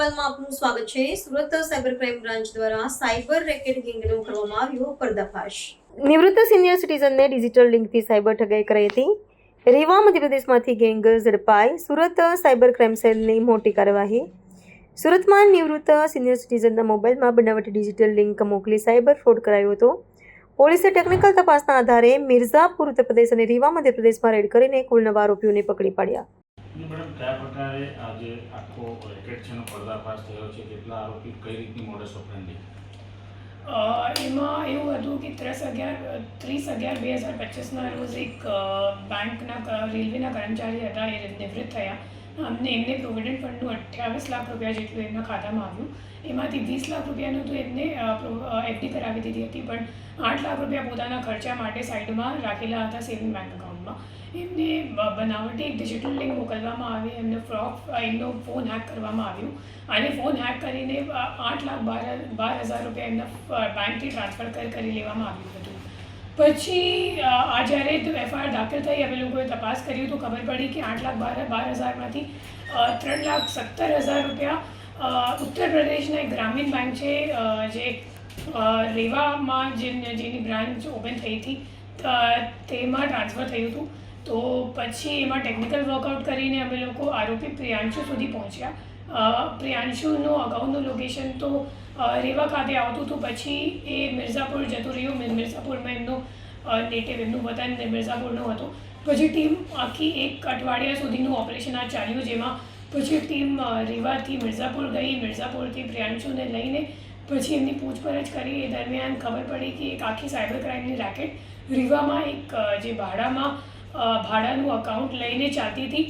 અહેવાલમાં આપનું સ્વાગત છે। સુરત સાયબર ક્રાઇમ બ્રાન્ચ દ્વારા સાયબર રેકેટ ગેંગનો કરવામાં આવ્યો પર્દાફાશ। નિવૃત્ત સિનિયર સિટીઝનને ડિજિટલ લિંકથી સાયબર ઠગાઈ કરાઈ હતી। રેવા મધ્યપ્રદેશમાંથી ગેંગ ઝડપાઈ। સુરત સાયબર ક્રાઇમ સેલની મોટી કાર્યવાહી। સુરતમાં નિવૃત્ત સિનિયર સિટીઝનના મોબાઈલમાં બનાવટી ડિજિટલ લિંક મોકલી સાયબર ફ્રોડ કરાયો હતો। પોલીસે ટેકનિકલ તપાસના આધારે મિર્ઝાપુર ઉત્તર પ્રદેશ અને રીવા મધ્યપ્રદેશમાં રેડ કરીને કુલ 9 આરોપીઓને પકડી પાડ્યા। મેડમ કયા પ્રકારે આજે આખો રેકેટ છે પર્દાફાશ થયો છે? કેટલા આરોપી, કઈ રીતની મોડસ ઓપરેન્ડી? એમાં એવું હતું કે 30/11/2025ના રોજ એક બેંકના રેલવેના કર્મચારી હતા, એ નિવૃત્ત થયા। એમને પ્રોવિડન્ટ ફંડનું 28 લાખ રૂપિયા જેટલું એમના ખાતામાં આવ્યું। એમાંથી 20 લાખ રૂપિયાનું તો એમને એફડી કરાવી દીધી હતી, પણ 8 લાખ રૂપિયા પોતાના ખર્ચા માટે સાઈડમાં રાખેલા હતા સેવિંગ બેંક અકાઉન્ટમાં। એમને બનાવટી એક ડિજિટલ લિંક મોકલવામાં આવી, એમનો ફોન હેક કરવામાં આવ્યું અને ફોન હેક કરીને 8,12,000 રૂપિયા એમના બેંકથી ટ્રાન્સફર કરી લેવામાં આવ્યું હતું। પછી આ જ્યારે એફઆઈઆર દાખલ થઈ, અમે લોકોએ તપાસ કરી તો ખબર પડી કે 8,12,000માંથી 3,70,000 રૂપિયા ઉત્તર પ્રદેશના એક ગ્રામીણ બેંક છે, જે રેવામાં જેની બ્રાન્ચ ઓપન થઈ હતી તેમાં ટ્રાન્સફર થયું હતું। તો પછી એમાં ટેકનિકલ વર્કઆઉટ કરીને અમે લોકો આરોપી પ્રિયાંશુ સુધી પહોંચ્યા। પ્રિયાંશુનું અગાઉનું લોકેશન તો રેવા ખાતે આવતું હતું, પછી એ મિર્ઝાપુર જતું રહ્યું। મિર્ઝાપુરમાં એમનું વતન મિર્ઝાપુરનું હતું। પછી ટીમ આખી એક અઠવાડિયા સુધીનું ઓપરેશન આ ચાલ્યું, જેમાં પછી ટીમ રેવાથી મિર્ઝાપુર ગઈ, મિર્ઝાપુરથી પ્રિયાંશુને લઈને પછી એમની પૂછપરછ કરી। એ દરમિયાન ખબર પડી કે એક આખી સાયબર ક્રાઇમની રેકેટ રીવામાં એક જે ભાડાનું અકાઉન્ટ લઈને ચાલતી હતી।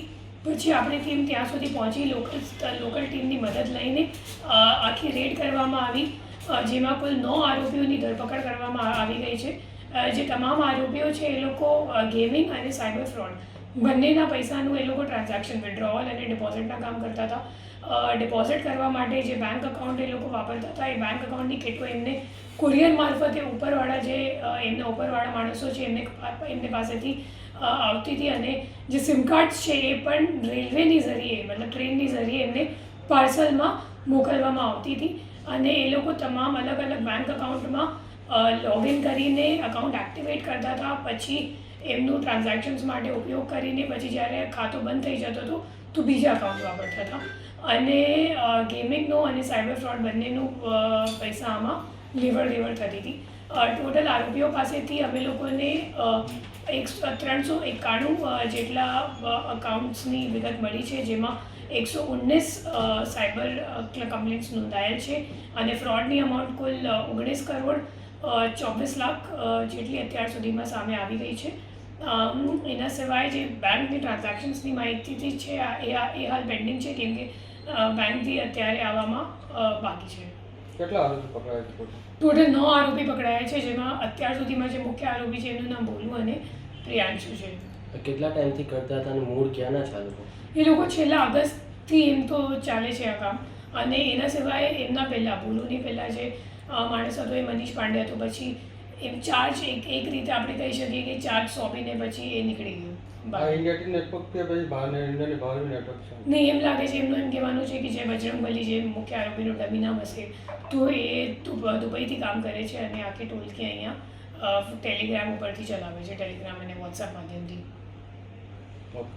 પછી આપણી ટીમ ત્યાં સુધી પહોંચી, લોકલ ટીમની મદદ લઈને આખી રેડ કરવામાં આવી, જેમાં કુલ 9 આરોપીઓની ધરપકડ કરવામાં આવી ગઈ છે। જે તમામ આરોપીઓ છે એ લોકો ગેમિંગ અને સાયબર ફ્રોડ બંનેના પૈસાનું એ લોકો ટ્રાન્ઝેક્શન, વિડ્રોવલ અને ડિપોઝિટના કામ કરતા હતા। ડિપોઝિટ કરવા માટે જે બેંક અકાઉન્ટ એ લોકો વાપરતા હતા, એ બેંક અકાઉન્ટની કેટલો એમને કુરિયર મારફતે એમના ઉપરવાળા માણસો છે એમને પાસેથી આવતી હતી, અને જે સિમ કાર્ડ્સ છે એ પણ રેલવેની ઝરીએ, મતલબ ટ્રેનની ઝરીએ એમને પાર્સલમાં મોકલવામાં આવતી હતી। અને એ લોકો તમામ અલગ અલગ બેંક અકાઉન્ટમાં લોગિન કરીને અકાઉન્ટ એક્ટિવેટ કરતા હતા, પછી એમનું ટ્રાન્ઝેક્શન્સ માટે ઉપયોગ કરીને પછી જ્યારે ખાતું બંધ થઈ જતો હતો તો બીજા અકાઉન્ટ વાપરતા હતા। અને ગેમિંગનો અને સાયબર ફ્રોડ બંનેનું પૈસા આમાં લેવડ દેવડ થતી હતી। ટોટલ આરોપીઓ પાસેથી અમે લોકોને 391 જેટલા અકાઉન્ટ્સની વિગત મળી છે, જેમાં 119 સાયબર કમ્પ્લેન્ટ્સ નોંધાયેલ છે અને ફ્રોડની અમાઉન્ટ કુલ 19,24 લાખ જેટલી અત્યાર સુધીમાં સામે આવી ગઈ છે। એના સિવાય જે બેંકની ટ્રાન્ઝેક્શન્સની માહિતી છે એ હાલ પેન્ડિંગ છે, કેમ કે બેંકથી અત્યારે આવવામાં બાકી છે। કેટલા આરોપી પકડાયા છે? ટોટલ 9 આરોપી પકડાયા છે, જેમાં અત્યાર સુધીમાં જે મુખ્ય આરોપી છે એનું નામ ભોલુ અને પ્રિયાંશુ છે। કેટલા ટાઈમથી કરતા હતા અને મૂળ ક્યાંના છે આ લોકો? એ લોકો છેલ્લા ઓગસ્ટથી એમ તો ચાલે છે આ કામ, અને એના સિવાય એમના પહેલાં ભોલુની પહેલાં જે માણસ હતો એ મનીષ પાંડે હતો। પછી એમ ચાર્જ એક રીતે આપણે કહી શકીએ કે ચાર્જ સોંપીને પછી એ નીકળી ગયું। ઇન્ડિયાથી નેટવર્ક કે પછી ઇન્ડિયાની બહારનું નેટવર્ક છે? નહીં, એમ લાગે છે, એમનું એમ કહેવાનું છે કે જે બજરંગબલી જે મુખ્ય આરોપીનું ડમી નામ હશે તો એ દુબઈથી કામ કરે છે અને આખી ટોલકી અહીંયા ટેલિગ્રામ ઉપરથી ચલાવે છે, ટેલિગ્રામ અને વોટ્સએપ માધ્યમથી। ઓકે।